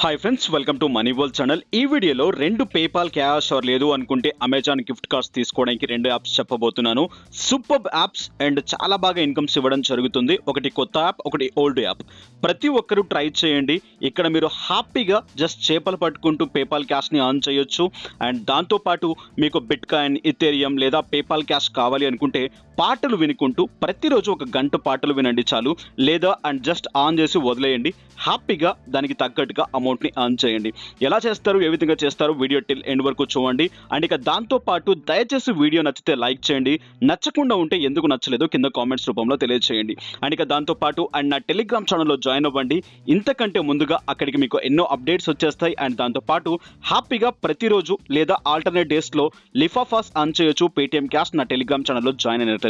Hi friends, welcome to money world channel. ఈ వీడియోలో రెండు పేపాల్ క్యాష్ ఆర్ లేదు అనుకుంటే అమెజాన్ గిఫ్ట్ కార్డ్స్ తీసుకోవడానికి రెండు యాప్స్ చెప్పబోతున్నాను. సూపర్ యాప్స్ అండ్ చాలా బాగా ఇన్కమ్స్ ఇవ్వడం జరుగుతుంది. ఒకటి కొత్త యాప్, ఒకటి ఓల్డ్ యాప్. ప్రతి ఒక్కరూ ట్రై చేయండి. ఇక్కడ మీరు హ్యాపీగా జస్ట్ చేపలు పట్టుకుంటూ పేపాల్ క్యాష్ని ఆన్ చేయొచ్చు. అండ్ దాంతోపాటు మీకు బిట్ కాయిన్, ఇథేరియం లేదా పేపాల్ క్యాష్ కావాలి అనుకుంటే పాటలు వినుకుంటూ ప్రతిరోజు ఒక గంట పాటలు వినండి చాలు. లేదా అండ్ జస్ట్ ఆన్ చేసి వదిలేయండి. హ్యాపీగా దానికి తగ్గట్టుగా అమౌంట్ని ఆన్ చేయండి. ఎలా చేస్తారు, ఏ విధంగా చేస్తారు, వీడియో టిల్ ఎండ్ వరకు చూడండి. అండ్ ఇక దాంతోపాటు దయచేసి వీడియో నచ్చితే లైక్ చేయండి. నచ్చకుండా ఉంటే ఎందుకు నచ్చలేదో కింద కామెంట్స్ రూపంలో తెలియజేయండి. అండ్ ఇక దాంతోపాటు అండ్ నా టెలిగ్రామ్ ఛానల్లో జాయిన్ అవ్వండి. ఇంతకంటే ముందుగా అక్కడికి మీకు ఎన్నో అప్డేట్స్ వచ్చేస్తాయి. అండ్ దాంతోపాటు హ్యాపీగా ప్రతిరోజు లేదా ఆల్టర్నేట్ డేస్లో లిఫాఫాస్ ఆన్ చేయొచ్చు. పేటిఎం క్యాష్ నా టెలిగ్రామ్ ఛానల్లో జాయిన్ అయినట్లయితే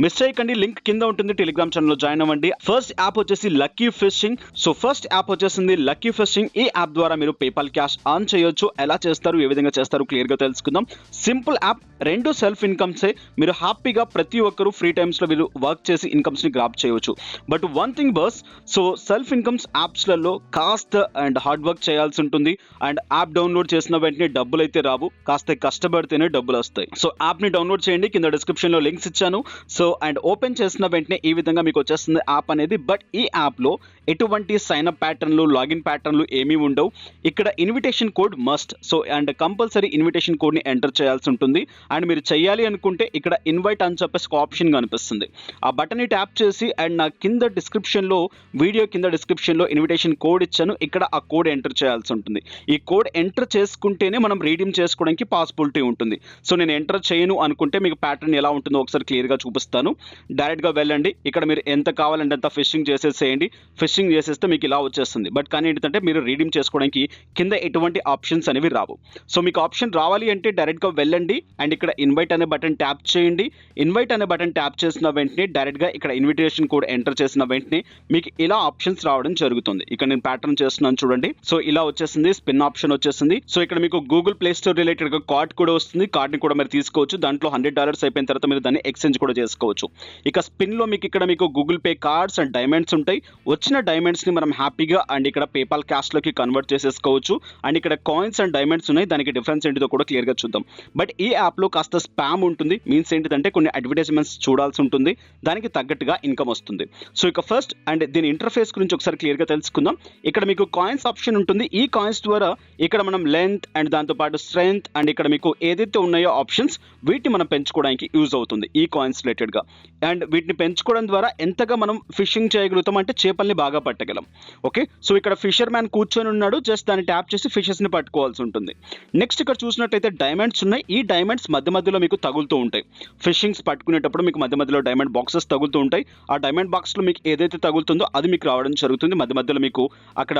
మిస్ చేయకండి. లింక్ కింద ఉంటుంది, టెలిగ్రామ్ ఛానల్లో జాయిన్ అవ్వండి. ఫస్ట్ యాప్ వచ్చేసి lucky fishing. So first app వచ్చేసింది లక్కీ ఫిషింగ్. ఈ యాప్ ద్వారా మీరు పేపాల్ క్యాష్ ఆన్ చేయొచ్చు. ఎలా చేస్తారు, ఏ విధంగా చేస్తారు క్లియర్గా తెలుసుకుందాం. సింపుల్ యాప్, రెండు సెల్ఫ్ ఇన్కమ్సే. మీరు హ్యాపీగా ప్రతి ఒక్కరు ఫ్రీ టైమ్స్లో మీరు వర్క్ చేసి ఇన్కమ్స్ని గ్రాప్ చేయవచ్చు. బట్ వన్ థింగ్ బస్, సో సెల్ఫ్ ఇన్కమ్స్ యాప్స్లలో కాస్త అండ్ హార్డ్ వర్క్ చేయాల్సి ఉంటుంది. అండ్ యాప్ డౌన్లోడ్ చేసిన వెంటనే డబ్బులు అయితే రావు, కాస్త కష్టపడితేనే డబ్బులు వస్తాయి. సో యాప్ని డౌన్లోడ్ చేయండి, కింద డిస్క్రిప్షన్లో లింక్స్ ఇచ్చాను. సో అండ్ ఓపెన్ చేసిన వెంటనే ఈ విధంగా మీకు వచ్చేస్తుంది యాప్ అనేది. బట్ ఈ యాప్లో ఎటువంటి సైన్ అప్ ప్యాటర్న్లు, లాగిన్ ప్యాటర్న్లు ఏమీ ఉండవు. ఇక్కడ invitation code must. So and compulsory invitation కోడ్ని ఎంటర్ చేయాల్సి ఉంటుంది. అండ్ మీరు చేయాలి అనుకుంటే ఇక్కడ ఇన్వైట్ అని చెప్పేసి ఒక ఆప్షన్ కనిపిస్తుంది. ఆ బటన్ని ట్యాప్ చేసి అండ్ నా కింద డిస్క్రిప్షన్లో, వీడియో కింద డిస్క్రిప్షన్లో ఇన్విటేషన్ కోడ్ ఇచ్చాను. ఇక్కడ ఆ కోడ్ ఎంటర్ చేయాల్సి ఉంటుంది. ఈ కోడ్ ఎంటర్ చేసుకుంటేనే మనం రీడీమ్ చేసుకోవడానికి పాసిబిలిటీ ఉంటుంది. సో నేను ఎంటర్ చేయను అనుకుంటే మీకు ప్యాటర్న్ ఎలా ఉంటుందో ఒకసారి క్లియర్గా చూపిస్తాను. డైరెక్ట్గా వెళ్ళండి. ఇక్కడ మీరు ఎంత కావాలంటే అంత ఫిషింగ్ చేసేసేయండి. ఫిషింగ్ చేసేస్తే మీకు ఇలా వచ్చేస్తుంది. బట్ కానీ ఏంటంటే మీరు రీడీమ్ చేసుకోవడానికి కింద ఎటువంటి ఆప్షన్స్ అనేవి రావు. సో మీకు ఆప్షన్ రావాలి అంటే డైరెక్ట్గా వెళ్ళండి అండ్ ఇక్కడ ఇన్వైట్ అనే బటన్ ట్యాప్ చేయండి. ఇన్వైట్ అనే బటన్ ట్యాప్ చేసిన వెంటనే డైరెక్ట్గా ఇక్కడ ఇన్విటేషన్ కోడ్ ఎంటర్ చేసిన వెంటనే మీకు ఇలా ఆప్షన్స్ రావడం జరుగుతుంది. ఇక్కడ నేను ప్యాటర్న్ చేస్తున్నాను చూడండి. సో ఇలా వచ్చేసింది, స్పిన్ ఆప్షన్ వచ్చేసింది. సో ఇక్కడ మీకు గూగుల్ ప్లే స్టోర్ రిలేటెడ్గా కార్డ్ కూడా వస్తుంది. కార్డ్ని కూడా మీరు తీసుకోవచ్చు. దాంట్లో $100 అయిపోయిన తర్వాత మీరు దాన్ని ఎక్స్చేంజ్ కూడా చేసుకోవచ్చు. ఇక స్పిన్లో మీకు ఇక్కడ మీకు Google pay cards and diamonds ఉంటాయి. వచ్చిన డైమండ్స్ని మనం హ్యాపీగా అండ్ ఇక్కడ పేపాల్ క్యాష్లోకి కన్వర్ట్ చేసేసుకోవచ్చు. అండ్ ఇక్కడ కాయిన్స్ అండ్ డైమండ్స్ ఉన్నాయి. దానికి డిఫరెన్స్ ఏంటిదో కూడా క్లియర్గా చూద్దాం. బట్ ఈ యాప్లో కాస్త స్పామ్ ఉంటుంది. మీన్స్ ఏంటిదంటే కొన్ని అడ్వర్టైజ్మెంట్స్ చూడాల్సి ఉంటుంది. దానికి తగ్గట్టుగా ఇన్కమ్ వస్తుంది. సో ఇక ఫస్ట్ అండ్ దీని ఇంటర్ఫేస్ గురించి ఒకసారి క్లియర్గా తెలుసుకుందాం. ఇక్కడ మీకు కాయిన్స్ ఆప్షన్ ఉంటుంది. ఈ కాయిన్స్ ద్వారా ఇక్కడ మనం లెంత్ అండ్ దాంతోపాటు స్ట్రెంగ్త్ అండ్ ఇక్కడ మీకు ఏదైతే ఉన్నాయో ఆప్షన్స్, వీటిని మనం పెంచుకోవడానికి యూజ్ అవుతుంది ఈ కాయిన్స్ రిలేటెడ్గా. అండ్ వీటిని పెంచుకోవడం ద్వారా ఎంతగా మనం ఫిషింగ్ చేయగలుగుతాం అంటే చేపల్ని బాగా పట్టగలం. ఓకే, సో ఇక్కడ ఫిషర్ మ్యాన్ కూర్చొని ఉన్నాడు. జస్ట్ దాన్ని ట్యాప్ చేసి ఫిషెస్ని పట్టుకోవాల్సి ఉంటుంది. నెక్స్ట్ ఇక్కడ చూసినట్టయితే డైమండ్స్ ఉన్నాయి. ఈ డైమండ్స్ మధ్య మధ్యలో మీకు తగులుతూ ఉంటాయి. ఫిషింగ్స్ పట్టుకునేటప్పుడు మీకు మధ్య మధ్యలో డైమండ్ బాక్సెస్ తగులుతూ ఉంటాయి. ఆ డైమండ్ బాక్స్లో మీకు ఏదైతే తగులుతుందో అది మీకు రావడం జరుగుతుంది. మధ్య మధ్యలో మీకు అక్కడ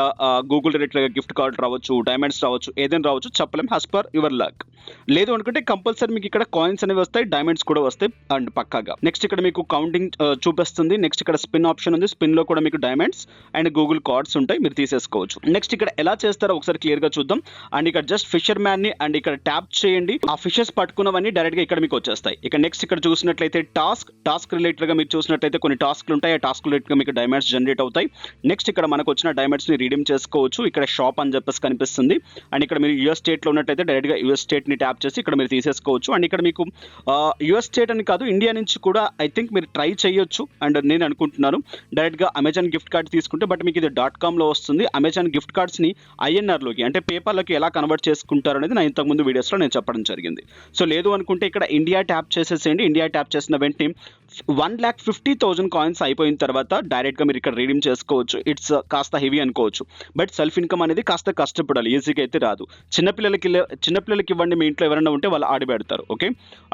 గూగుల్ రిలేటెడ్గా గిఫ్ట్ కార్డ్ రావచ్చు, డైమండ్స్ రావచ్చు, ఏదైనా రావచ్చు, చెప్పలేం. As per your luck. లేదు అనుకుంటే కంపల్సరీ మీకు ఇక్కడ కాయిన్స్ అనేవి వస్తాయి, డైమండ్స్ కూడా వస్తాయి అండ్ పక్కాగా. నెక్స్ట్ ఇక్కడ మీకు కౌంటింగ్ చూపిస్తుంది. నెక్స్ట్ ఇక్కడ స్పిన్ ఆప్షన్ ఉంది. స్పిన్లో కూడా మీకు డైమండ్స్ అండ్ గూగుల్ కార్డ్స్ ఉంటాయి, మీరు తీసేసుకోవచ్చు. నెక్స్ట్ ఇక్కడ ఎలా చేస్తారో ఒకసారి క్లియర్గా చూద్దాం. అండ్ ఇక్కడ జస్ట్ ఫిషర్ మ్యాన్ని అండ్ ఇక్కడ ట్యాప్ చేయండి. ఆ ఫిషెస్ పట్టుకున్నవన్నీ డైరెక్ట్గా ఇక్కడ మీకు వచ్చేస్తాయి. ఇక నెక్స్ట్ ఇక్కడ చూసినట్లయితే టాస్క్ రిలేటెడ్గా మీరు చూసినట్లయితే కొన్ని టాస్క్లు ఉంటాయి. ఆ టాస్క్ రిలేటెడ్గా మీకు డైమండ్స్ జనరేట్ అవుతాయి. నెక్స్ట్ ఇక్కడ మనకు వచ్చిన డైమండ్స్ని రీడీమ్ చేసుకోవచ్చు. ఇక్కడ షాప్ అని చెప్పేసి కనిపిస్తుంది. అండ్ ఇక్కడ మీరు యూఎస్ స్టేట్లో ఉన్నట్లయితే డైరెక్ట్గా యూఎస్ స్టేట్ని ట్యాప్ చేసి ఇక్కడ మీరు తీసేసుకోవచ్చు. అండ్ ఇక్కడ మీకు యూఎస్ స్టేట్ అని కాదు, ఇండియా నుంచి కూడా ఐ థింక్ మీరు ట్రై చేయొచ్చు అండ్ నేను అనుకుంటున్నాను. డైరెక్ట్గా అమెజాన్ గిఫ్ట్ కార్డ్ తీసుకుంటే, బట్ మీకు ఇది .comలో వస్తుంది. అమెజాన్ గిఫ్ట్ కార్డ్స్ని INRలోకి అంటే పేపాల్లోకి ఎలా కన్వర్ట్ చేసుకుంటారు అనేది నా ఇంతకుముందు వీడియోస్లో నేను చెప్పడం జరిగింది. సో లేదు అనుకుంటే ఇక్కడ ఇండియా ట్యాప్ చేసేసేయండి. ఇండియా ట్యాప్ చేసిన వెంటనే 1,50,000 కాయిన్స్ అయిపోయిన తర్వాత డైరెక్ట్గా మీరు ఇక్కడ రీడీమ్ చేసుకోవచ్చు. ఇట్స్ కాస్త హెవీ అనుకోవచ్చు. బట్ సెల్ఫ్ ఇన్కమ్ అనేది కాస్త కష్టపడాలి, ఈజీగా అయితే రాదు. చిన్నపిల్లలకి ఇవ్వండి, మీ ఇంట్లో ఎవరైనా ఉంటే వాళ్ళు ఆడి పెడతారు. ఓకే,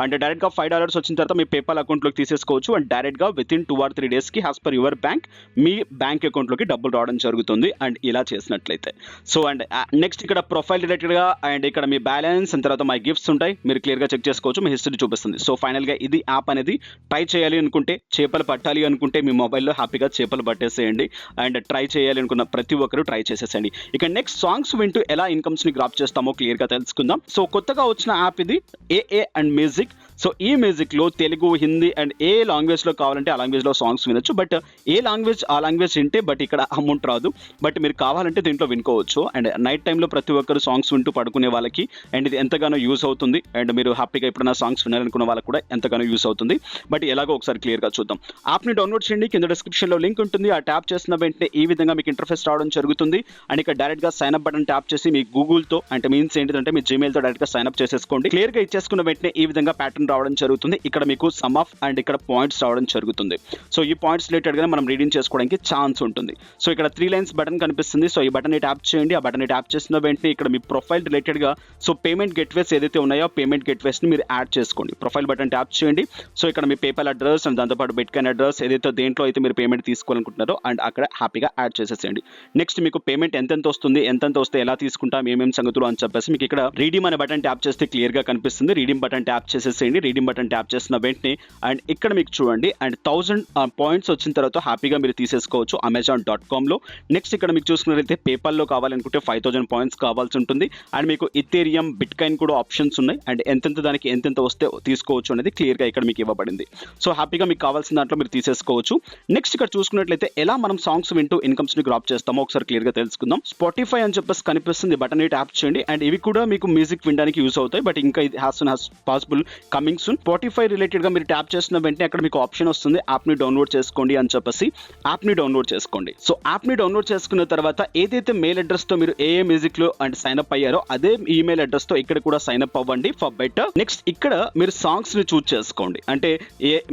అంటే డైరెక్ట్గా $5 వచ్చిన తర్వాత మీ పేపాల్ అకౌంట్లోకి తీసేసుకోవచ్చు. అండ్ డైరెక్ట్గా వితిన్ 2 or 3 డేస్కి as per your bank me bank అకౌంట్లోకి డబ్బులు రావడం జరుగుతుంది. అండ్ ఇలా చేసినట్లయితే సో అండ్ నెక్స్ట్ ఇక్కడ ప్రొఫైల్ రిలేటెడ్గా అండ్ ఇక్కడ మీ బ్యాలెన్స్ అండ్ తర్వాత మై గిఫ్ట్స్ ఉంటాయి, మీరు క్లియర్గా చెక్ చేసుకోవచ్చు. మీ హిస్టరీ చూపిస్తుంది. సో ఫైనల్గా ఇది యాప్ అనేది ట్రై చేయాలి అనుకుంటే, చేపలు పట్టాలి అనుకుంటే మీ మొబైల్లో హ్యాపీగా చేపలు పట్టేసేయండి. అండ్ ట్రై చేయాలి అనుకున్న ప్రతి ఒక్కరు ట్రై చేసేసేయండి. ఇక నెక్స్ట్ సాంగ్స్ వింటూ ఎలా ఇన్కమ్స్ని గ్రాప్ చేస్తామో క్లియర్గా తెలుసుకుందాం. సో కొత్తగా వచ్చిన యాప్ ఇది AA అండ్ మ్యూజిక్. సో ఈ మ్యూజిక్లో తెలుగు, హిందీ అండ్ ఏ లాంగ్వేజ్లో కావాలంటే ఆ లాంగ్వేజ్లో సాంగ్స్ వినొచ్చు. బట్ ఏ లాంగ్వేజ్ ఆ లాంగ్వేజ్ వింటే బట్ ఇక్కడ అమౌంట్ రాదు. బట్ మీరు కావాలంటే దీంట్లో వినుకోవచ్చు. అండ్ నైట్ టైంలో ప్రతి ఒక్కరు సాంగ్స్ వింటూ పడుకునే వాళ్ళకి అండ్ ఇది ఎంతగానో యూస్ అవుతుంది. అండ్ మీరు హ్యాపీగా ఎప్పుడైనా సాంగ్స్ వినాలనుకున్న వాళ్ళకి కూడా ఎంతగానో యూస్ అవుతుంది. బట్ ఎలాగో ఒకసారి క్లియర్గా చూద్దాం. యాప్ని డౌన్లోడ్ చేయండి. కింద డిస్క్రిప్షన్లో లింక్ ఉంటుంది. ఆ ట్యాప్ చేసిన వెంటనే ఈ విధంగా మీకు ఇంటర్ఫేస్ రావడం జరుగుతుంది. అండ్ ఇక్కడ డైరెక్ట్గా సైన్ అప్ బటన్ ట్యాప్ చేసి మీ గూగుల్తో అంటే మీన్స్ ఏంటంటే మీ జీమెయిల్తో డైరెక్ట్గా సైన్ అప్ చేసేసుకోండి. క్లియర్గా ఇచ్చేసుకున్న వెంటనే ఈ విధంగా ప్యాటర్న్ రావడం జరుగుతుంది. ఇక్కడ మీకు సమ్ ఆఫ్ అండ్ ఇక్కడ పాయింట్స్ రావడం జరుగుతుంది. సో ఈ పాయింట్స్ రిలేటెడ్గా మనం రీడింగ్ చేసుకోవడానికి ఛాన్స్ ఉంటుంది. సో ఇక్కడ 3 లైన్స్ బటన్ కనిపిస్తుంది. సో ఈ బటన్ని ట్యాప్ చేయండి. ఆ బటన్ని ట్యాప్ చేసిన వెంటనే ఇక్కడ మీ ప్రొఫైల్ రిలేటెడ్గా సో పేమెంట్ గెట్వేస్ ఏదైతే ఉన్నాయో పేమెంట్ గెట్వేస్ని మీరు యాడ్ చేసుకోండి. ప్రొఫైల్ బటన్ ట్యాప్ చేయండి. సో ఇక్కడ మీ పేపాల్ అడ్రస్ అండ్ దాంతోపాటు బిట్కాయిన్ అడ్రస్ ఏదైతే దేంట్లో అయితే మీరు పేమెంట్ తీసుకోవాలనుకుంటున్నారో అండ్ అక్కడ హ్యాపీగా యాడ్ చేసేసేయండి. నెక్స్ట్ మీకు పేమెంట్ ఎంతెంత వస్తుంది, ఎంతెంత వస్తే ఎలా తీసుకుంటాం, ఏమేమి సంగతులు అని చెప్పేసి మీకు ఇక్కడ రీడీమ్ అనే బటన్ ట్యాప్ చేస్తే క్లియర్గా కనిపిస్తుంది. రీడీమ్ బటన్ ట్యాప్ చేసేసేయండి. రీడీమ్ బటన్ ట్యాప్ చేసిన వెంటనే అండ్ ఇక్కడ మీకు చూడండి అండ్ 1000 పాయింట్స్ వచ్చిన తర్వాత హ్యాపీగా మీరు తీసేసుకోవచ్చు Amazon.comలో. నెక్స్ట్ ఇక్కడ మీకు చూసుకున్నట్లయితే పేపాల్లో కావాలనుకుంటే 5000 పాయింట్స్ కావాల్సి ఉంటుంది. అండ్ మీకు ఇథేరియం, బిట్కాయిన్ కూడా ఆప్షన్స్ ఉన్నాయి. అండ్ ఎంతెంత దానికి ఎంతెంత వస్తే తీసుకోవచ్చు అనేది క్లియర్గా ఇక్కడ మీకు ఇవ్వబడింది. సో హ్యాపీగా మీకు కావాల్సిన దాంట్లో మీరు తీసేసుకోవచ్చు. నెక్స్ట్ ఇక్కడ చూసుకున్నట్లయితే ఎలా మనం సాంగ్స్ వింటూ ఇన్కమ్స్ ని గ్రాప్ చేస్తామో ఒకసారి క్లియర్ గా తెలుసుకుందాం. స్పాటిఫై అని చెప్పేసి కనిపిస్తుంది, బటన్ ని ట్యాప్ చేయండి. అండ్ ఇవి కూడా మీకు మ్యూజిక్ వినడానికి యూస్ అవుతాయి. బట్ ఇంకా ఇది has possible coming soon. Spotify related గా మీరు ట్యాప్ చేసిన వెంటనే అక్కడ మీకు ఆప్షన్ వస్తుంది యాప్ ని డౌన్లోడ్ చేసుకోండి అని చెప్పేసి. యాప్ ని డౌన్లోడ్ చేసుకోండి. సో యాప్ ని డౌన్లోడ్ చేసుకున్న తర్వాత ఏదైతే మెయిల్ అడ్రస్ తో మీరు ఏ మ్యూజిక్ లో అండ్ సైన్ అప్ అయ్యారో అదే ఈమెయిల్ అడ్రస్ తో ఇక్కడ కూడా సైన్ అప్ అవ్వండి ఫర్ బెటర్. నెక్స్ట్ ఇక్కడ మీరు సాంగ్స్ ని చూస్ చేసుకోండి. అంటే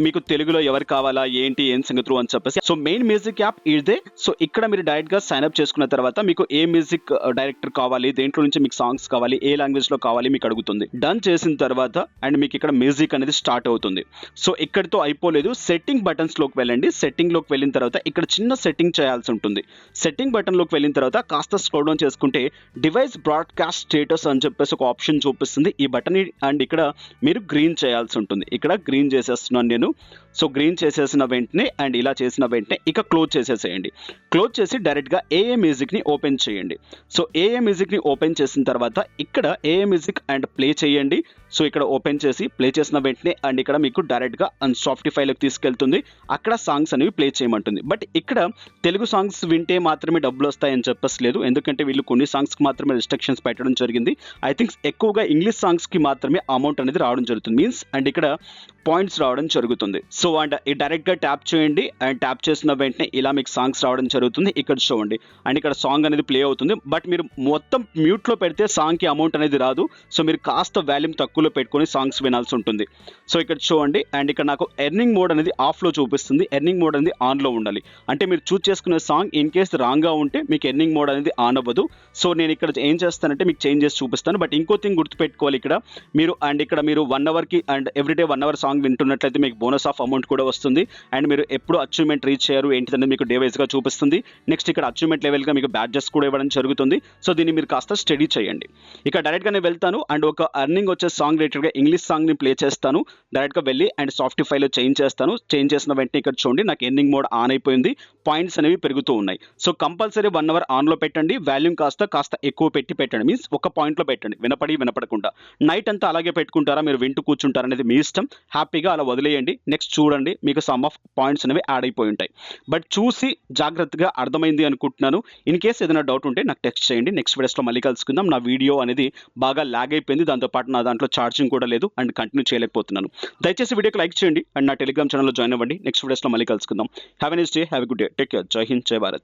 మీకు తెలుగులో ఎవరు కావాలా, ఏంటి, ఏం సంగతులు అని చెప్పేసి. సో మెయిన్ మ్యూజిక్ యాప్ ఇదే. సో ఇక్కడ మీరు డైరెక్ట్ గా సైన్ అప్ చేసుకున్న తర్వాత మీకు ఏ మ్యూజిక్ డైరెక్టర్ కావాలి, దేంట్లో నుంచి మీకు సాంగ్స్ కావాలి, ఏ లాంగ్వేజ్ లో కావాలి మీకు అడుగుతుంది. డన్ చేసిన తర్వాత అండ్ మీకు ఇక్కడ మ్యూజిక్ అనేది స్టార్ట్ అవుతుంది. సో ఇక్కడితో అయిపోలేదు. సెట్టింగ్ బటన్స్ లోకి వెళ్ళండి. సెట్టింగ్ లోకి వెళ్ళిన తర్వాత ఇక్కడ చిన్న సెట్టింగ్ చేయాల్సి ఉంటుంది. సెట్టింగ్ బటన్ లోకి వెళ్ళిన తర్వాత కాస్త స్క్రోల్ డౌన్ చేసుకుంటే డివైస్ బ్రాడ్కాస్ట్ స్టేటస్ అని చెప్పేసి ఒక ఆప్షన్ చూపిస్తుంది. ఈ బటన్ అండ్ ఇక్కడ మీరు గ్రీన్ చేయాల్సి ఉంటుంది. ఇక్కడ గ్రీన్ చేసేస్తున్నాను నేను. సో గ్రీన్ చేసేసిన వెంటనే అండ్ ఇలా చేసిన వెంటనే ఇక క్లోజ్ చేసేసేయండి. క్లోజ్ చేసి డైరెక్ట్గా ఏఏ మ్యూజిక్ని ఓపెన్ చేయండి. సో ఏఏ మ్యూజిక్ని ఓపెన్ చేసిన తర్వాత ఇక్కడ ఏఏ మ్యూజిక్ అండ్ ప్లే చేయండి. సో ఇక్కడ ఓపెన్ చేసి ప్లే చేసిన వెంటనే అండ్ ఇక్కడ మీకు డైరెక్ట్గా స్పాటిఫైలోకి తీసుకెళ్తుంది. అక్కడ సాంగ్స్ అనేవి ప్లే చేయమంటుంది. బట్ ఇక్కడ తెలుగు సాంగ్స్ వింటే మాత్రమే డబ్బులు వస్తాయని చెప్పలేదు. ఎందుకంటే వీళ్ళు కొన్ని సాంగ్స్కి మాత్రమే రిస్ట్రిక్షన్స్ పెట్టడం జరిగింది. ఐ థింక్ ఎక్కువగా ఇంగ్లీష్ సాంగ్స్కి మాత్రమే అమౌంట్ అనేది రావడం జరుగుతుంది. మీన్స్ అండ్ ఇక్కడ పాయింట్స్ రావడం జరుగుతుంది. సో అండ్ డైరెక్ట్గా ట్యాప్ చేయండి. అండ్ ట్యాప్ చేసిన వెంటనే ఇలా మీకు సాంగ్స్ రావడం జరుగుతుంది. ఇక్కడ చూడండి అండ్ ఇక్కడ సాంగ్ అనేది ప్లే అవుతుంది. బట్ మీరు మొత్తం మ్యూట్లో పెడితే సాంగ్కి అమౌంట్ అనేది రాదు. సో మీరు కాస్త వాల్యూమ్ తక్కువలో పెట్టుకొని సాంగ్స్ వినాల్సి ఉంటుంది. సో ఇక్కడ చూడండి అండ్ ఇక్కడ నాకు ఎర్నింగ్ మోడ్ అనేది ఆఫ్లో చూపిస్తుంది. ఎర్నింగ్ మోడ్ అనేది ఆన్లో ఉండాలి. అంటే మీరు చూస్ చేసుకునే సాంగ్ ఇన్ కేస్ రాంగ్గా ఉంటే మీకు ఎర్నింగ్ మోడ్ అనేది ఆన్ అవ్వదు. సో నేను ఇక్కడ ఏం చేస్తానంటే మీకు చేంజ్ చేసి చూపిస్తాను. బట్ ఇంకో థింగ్ గుర్తుపెట్టుకోవాలి ఇక్కడ మీరు అండ్ ఇక్కడ మీరు 1 అవర్కి అండ్ ఎవ్రీడే 1 అవర్ సాంగ్ వింటున్నట్లయితే మీకు బోనస్ ఆఫ్ అమౌంట్ కూడా వస్తుంది. అండ్ మీరు ఎప్పుడు అచీవ్మెంట్ రీచ్ అయ్యారు ఏంటిదని మీకు డే వైజ్గా చూపిస్తుంది. నెక్స్ట్ ఇక్కడ అచీవ్మెంట్ లెవెల్గా మీకు బ్యాడ్జెస్ కూడా ఇవ్వడం జరుగుతుంది. సో దీన్ని మీరు కాస్త స్టడీ చేయండి. ఇక డైరెక్ట్గా నేను వెళ్తాను అండ్ ఒక ఎర్నింగ్ వచ్చే సాంగ్ రిలేటెడ్గా ఇంగ్లీష్ సాంగ్ని ప్లే చేస్తాను. డైరెక్ట్గా వెళ్ళి అండ్ స్పాటిఫైలో చేంజ్ చేస్తాను. చేంజ్ చేసిన వెంటనే ఇక్కడ చూడండి నాకు ఎర్నింగ్ మోడ్ ఆన్ అయిపోయింది. పాయింట్స్ అనేవి పెరుగుతూ ఉన్నాయి. సో కంపల్సరీ 1 అవర్ ఆన్లో పెట్టండి. వాల్యూమ్ కాస్త ఎక్కువ పెట్టండి. మీన్స్ ఒక పాయింట్లో పెట్టండి, వినపడకుండా. నైట్ అంతా అలాగే పెట్టుకుంటారా, మీరు వింటూ కూర్చుంటారా అనేది మీ ఇష్టం. హ్యాపీగా అలా వదిలేయండి. నెక్స్ట్ చూడండి మీకు సమ్ ఆఫ్ పాయింట్స్ అనేవి యాడ్ అయిపోయి ఉంటాయి. బట్ చూసి జాగ్రత్తగా అర్థమైంది అనుకుంటున్నాను. ఇన్ కేస్ ఏదైనా డౌట్ ఉంటే నాకు టెక్స్ట్ చేయండి. నెక్స్ట్ వీడియోస్లో మళ్ళీ కలుసుకుందాం. నా వీడియో అనేది బాగా లాగ్ అయిపోయింది. దాంతోపాటు నా దాంట్లో ఛార్జింగ్ కూడా లేదు అండ్ కంటిన్యూ చేయలేకపోతున్నాను. దయచేసి వీడియోకి లైక్ చేయండి అండ్ నా టెలిగ్రామ్ ఛానల్లో జాయిన్ అవ్వండి. నెక్స్ట్ వీడియోస్లో మళ్ళీ కలుసుకుందాం. Have a nice day, have a good day, take care. జై హింద్, జై భారత్.